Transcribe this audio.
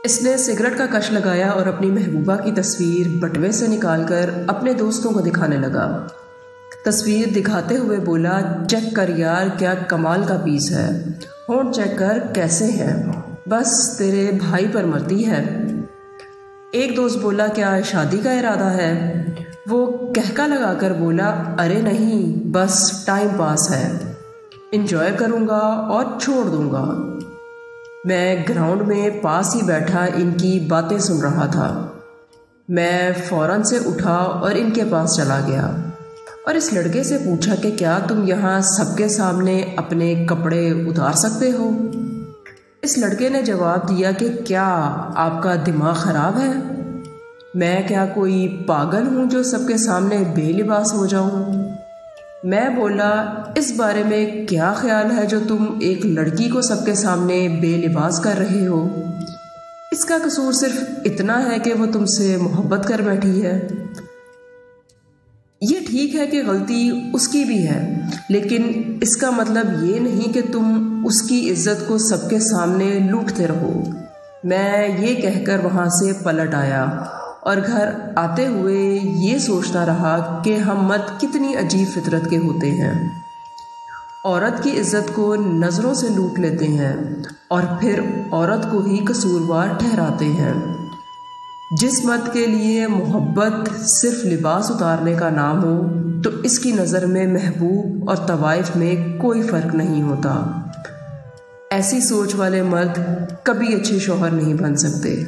اس نے سگریٹ کا کش لگایا اور اپنی محبوبہ کی تصویر بٹوے سے نکال کر اپنے دوستوں کو دکھانے لگا۔ تصویر دکھاتے ہوئے بولا، چیک کر یار، کیا کمال کا پیس ہے، ہونٹ چیک کر کیسے ہیں، بس تیرے بھائی پر مرتی ہے۔ ایک دوست بولا، کیا شادی کا ارادہ ہے؟ وہ کہکا لگا کر بولا، ارے نہیں، بس ٹائم پاس ہے، انجوائے کروں گا اور چھوڑ دوں گا۔ میں گراؤنڈ میں پاس ہی بیٹھا ان کی باتیں سن رہا تھا۔ میں فوراً سے اٹھا اور ان کے پاس چلا گیا اور اس لڑکے سے پوچھا کہ کیا تم یہاں سب کے سامنے اپنے کپڑے اتار سکتے ہو؟ اس لڑکے نے جواب دیا کہ کیا آپ کا دماغ خراب ہے؟ میں کیا کوئی پاگل ہوں جو سب کے سامنے بے لباس ہو جاؤں؟ میں بولا، اس بارے میں کیا خیال ہے جو تم ایک لڑکی کو سب کے سامنے بے لباس کر رہے ہو؟ اس کا قصور صرف اتنا ہے کہ وہ تم سے محبت کر بیٹھی ہے۔ یہ ٹھیک ہے کہ غلطی اس کی بھی ہے، لیکن اس کا مطلب یہ نہیں کہ تم اس کی عزت کو سب کے سامنے لوٹتے رہو۔ میں یہ کہہ کر وہاں سے پلٹ آیا اور گھر آتے ہوئے یہ سوچتا رہا کہ ہم مرد کتنی عجیب فطرت کے ہوتے ہیں۔ عورت کی عزت کو نظروں سے لوٹ لیتے ہیں اور پھر عورت کو ہی قصوروار ٹھہراتے ہیں۔ جس مرد کے لیے محبت صرف لباس اتارنے کا نام ہو تو اس کی نظر میں محبوب اور طوائف میں کوئی فرق نہیں ہوتا۔ ایسی سوچ والے مرد کبھی اچھے شوہر نہیں بن سکتے۔